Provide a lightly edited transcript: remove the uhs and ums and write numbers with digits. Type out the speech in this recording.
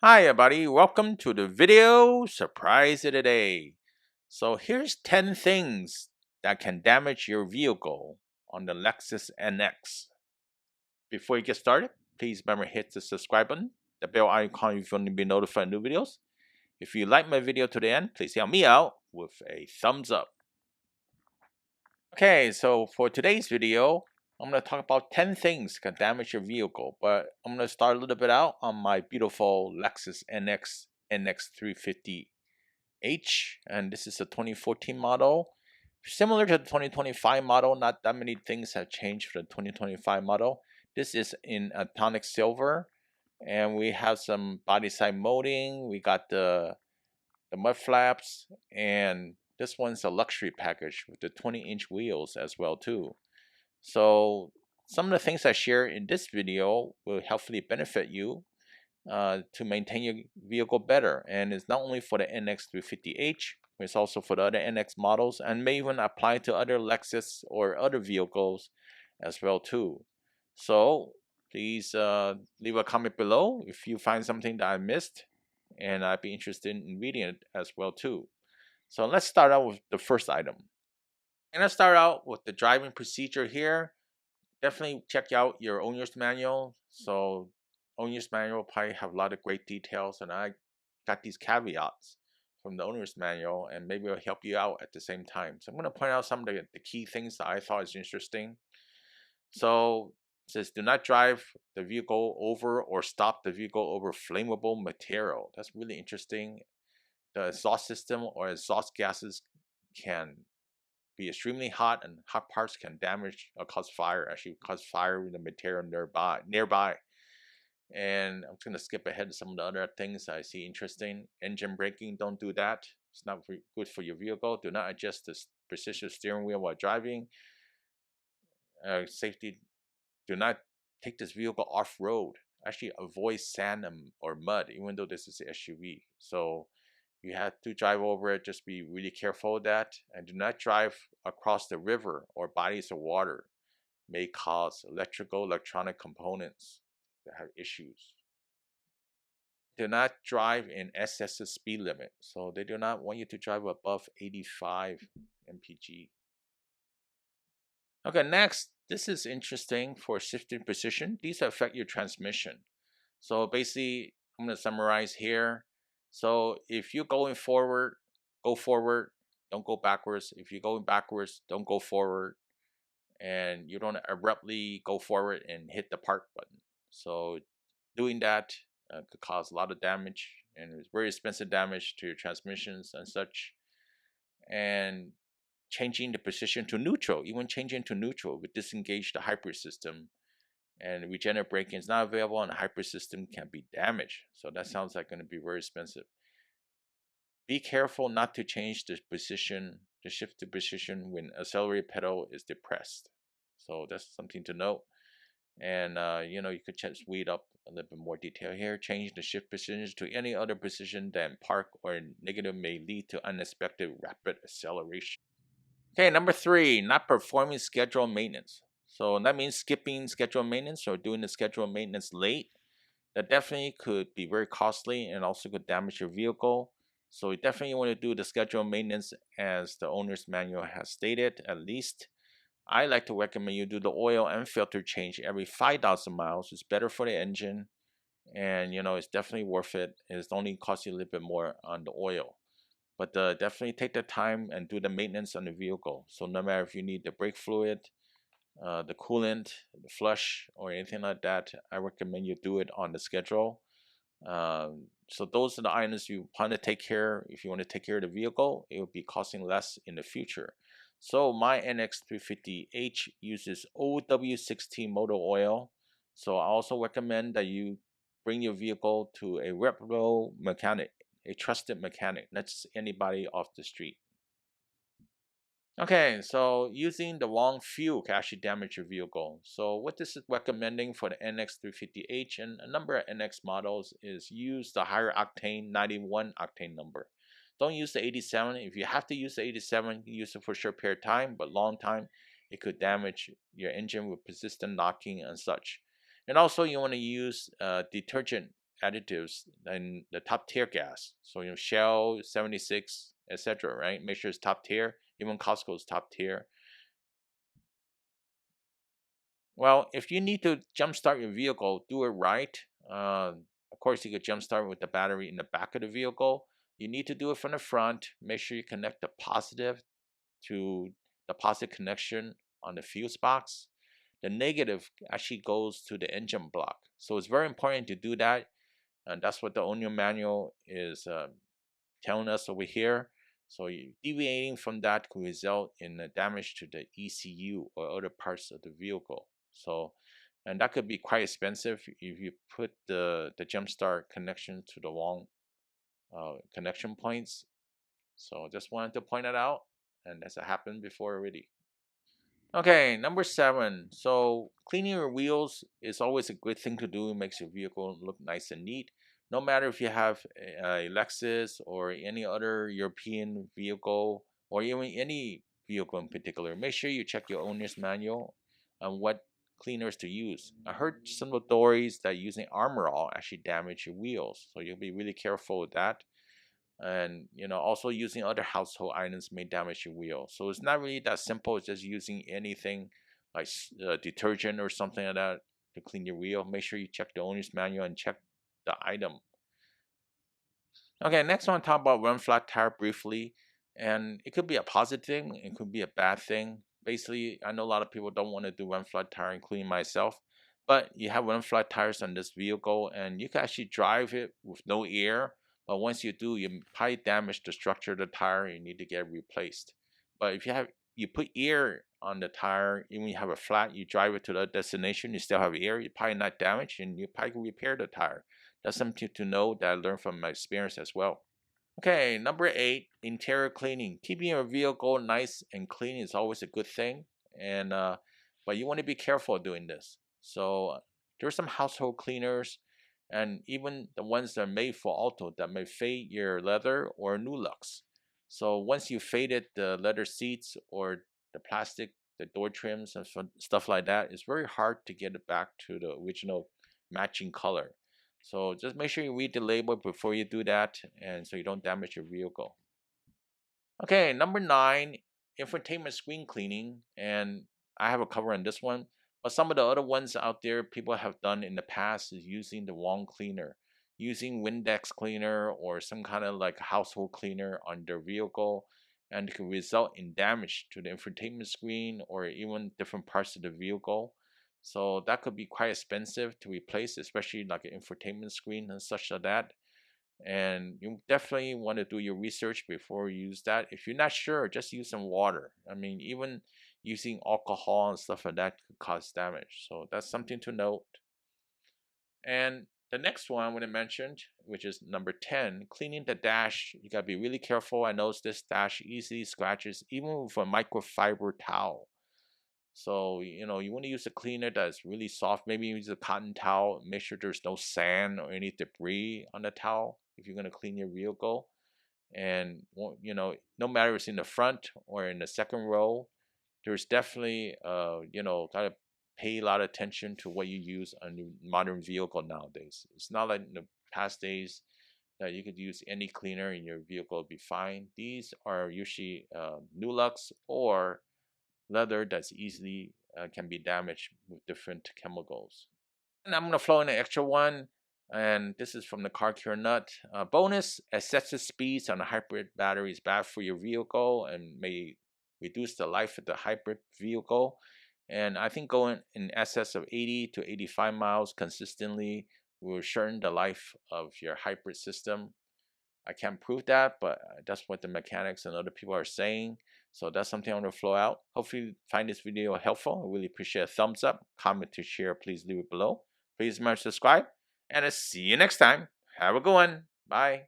Hi everybody, welcome to the video surprise of the day. So here's 10 things that can damage your vehicle on the Lexus NX. Before you get started, please remember to hit the subscribe button, the bell icon if you want to be notified of new videos. If you like my video to the end, please help me out with a thumbs up. Okay, so for today's video, I'm going to talk about 10 things that can damage your vehicle, but I'm going to start a little bit out on my beautiful Lexus NX NX350H, and this is a 2014 model. Similar to the 2025 model, not that many things have changed for the 2025 model. This is in atomic silver, and we have some body side molding. We got the mud flaps, and this one's a luxury package with the 20-inch wheels as well too. So some of the things I share in this video will hopefully benefit you to maintain your vehicle better. And it's not only for the NX350H, it's also for the other NX models, and may even apply to other Lexus or other vehicles as well too. So please leave a comment below if you find something that I missed, and I'd be interested in reading it as well too. So let's start out with the first item. And let's start out with the driving procedure here. Definitely check out your owner's manual. So owner's manual probably have a lot of great details, and I got these caveats from the owner's manual, and maybe it'll help you out at the same time. So I'm going to point out some of the key things that I thought is interesting. So it says do not drive the vehicle over or stop the vehicle over flammable material. That's really interesting. The exhaust system or exhaust gases can be extremely hot, and hot parts can damage or cause fire. Actually, cause fire with the material nearby. And I'm just gonna skip ahead to some of the other things I see interesting. Engine braking, don't do that. It's not good for your vehicle. Do not adjust the precision steering wheel while driving. Safety, do not take this vehicle off road. Actually, avoid sand or mud, even though this is an SUV. So you have to drive over it. Just be really careful of that, and do not drive across the river or bodies of water. May cause electronic components to have issues. Do not drive in excess of speed limit. So they do not want you to drive above 85 mpg. Okay, next, this is interesting for shifting position. These affect your transmission. So basically, I'm going to summarize here. So if you're going forward, go forward, don't go backwards. If you're going backwards, don't go forward. And you don't abruptly go forward and hit the park button. So doing that could cause a lot of damage, and it's very expensive damage to your transmissions and such. And changing the position to neutral, even changing to neutral, would disengage the hybrid system, and regenerative braking is not available, and the hybrid system can be damaged. So that sounds like going to be very expensive. Be careful not to change the position, the shift to position when accelerator pedal is depressed. So that's something to note. And you know, you could just weed up a little bit more detail here. Change the shift positions to any other position than park or negative may lead to unexpected rapid acceleration. Okay, number 3, not performing scheduled maintenance. So that means skipping scheduled maintenance or doing the scheduled maintenance late. That definitely could be very costly and also could damage your vehicle. So you definitely want to do the scheduled maintenance as the owner's manual has stated. At least I like to recommend you do the oil and filter change every 5,000 miles. It's better for the engine, and you know, it's definitely worth it. It's only cost you a little bit more on the oil, but definitely take the time and do the maintenance on the vehicle. So no matter if you need the brake fluid, the coolant, the flush, or anything like that, I recommend you do it on the schedule. So those are the items you want to take care. If you want to take care of the vehicle, it will be costing less in the future. So my NX350H uses OW16 motor oil. So I also recommend that you bring your vehicle to a reputable mechanic, a trusted mechanic, not just anybody off the street. Okay, so using the wrong fuel can actually damage your vehicle. So what this is recommending for the NX350H and a number of NX models is use the higher octane 91 octane number. Don't use the 87. If you have to use the 87, use it for a short period of time, but long time, it could damage your engine with persistent knocking and such. And also you want to use detergent additives than the top tier gas. So Shell, 76, etc. Right? Make sure it's top tier. Even Costco's top tier. Well, if you need to jumpstart your vehicle, do it right. Of course, you could jumpstart with the battery in the back of the vehicle. You need to do it from the front. Make sure you connect the positive to the positive connection on the fuse box. The negative actually goes to the engine block. So it's very important to do that. And that's what the owner manual is telling us over here. So deviating from that could result in a damage to the ECU or other parts of the vehicle. So, and that could be quite expensive if you put the jump start connection to the wrong connection points. So just wanted to point that out, and that's happened before already. Okay, number 7. So cleaning your wheels is always a good thing to do. It makes your vehicle look nice and neat. No matter if you have a Lexus or any other European vehicle or even any vehicle in particular, make sure you check your owner's manual on what cleaners to use. I heard some stories that using Armor All actually damage your wheels, so you'll be really careful with that. And also using other household items may damage your wheel, so it's not really that simple. It's just using anything like detergent or something like that to clean your wheel. Make sure you check the owner's manual and check the item. Okay, next I want to talk about run flat tire briefly. And it could be a positive thing, it could be a bad thing. Basically, I know a lot of people don't want to do run flat tire, including myself. But you have run flat tires on this vehicle, and you can actually drive it with no air. But once you do, you probably damage the structure of the tire. You need to get it replaced. But if you put air on the tire, even when you have a flat, you drive it to the destination, you still have air, you're probably not damaged, and you probably can repair the tire. That's something to know that I learned from my experience as well. Okay, number 8, interior cleaning. Keeping your vehicle nice and clean is always a good thing, and but you want to be careful doing this. So there's some household cleaners, and even the ones that are made for auto that may fade your leather or new looks. So once you faded the leather seats or the plastic, the door trims and stuff like that, it's very hard to get it back to the original matching color. So just make sure you read the label before you do that, and so you don't damage your vehicle. Okay, number 9, infotainment screen cleaning, and I have a cover on this one. But some of the other ones out there people have done in the past is using the wrong cleaner, using Windex cleaner or some kind of like household cleaner on their vehicle, and it can result in damage to the infotainment screen or even different parts of the vehicle. So that could be quite expensive to replace, especially like an infotainment screen and such like that. And you definitely want to do your research before you use that. If you're not sure, just use some water. I mean, even using alcohol and stuff like that could cause damage. So that's something to note. And the next one I want to mention, which is number 10, cleaning the dash. You got to be really careful. I noticed this dash easily scratches even with a microfiber towel. So, you want to use a cleaner that's really soft. Maybe use a cotton towel. Make sure there's no sand or any debris on the towel if you're going to clean your vehicle. And, no matter if it's in the front or in the second row, there's definitely, got to pay a lot of attention to what you use on your modern vehicle nowadays. It's not like in the past days that you could use any cleaner and your vehicle will be fine. These are usually Nulux or leather that's easily can be damaged with different chemicals. And I'm going to throw in an extra one, and this is from the Car Cure Nut. Bonus, excessive speeds on a hybrid battery is bad for your vehicle and may reduce the life of the hybrid vehicle. And I think going in excess of 80 to 85 miles consistently will shorten the life of your hybrid system. I can't prove that, but that's what the mechanics and other people are saying. So that's something I want to flow out. Hopefully you find this video helpful. I really appreciate a thumbs up. Comment to share, please leave it below. Please remember to subscribe. And I'll see you next time. Have a good one. Bye.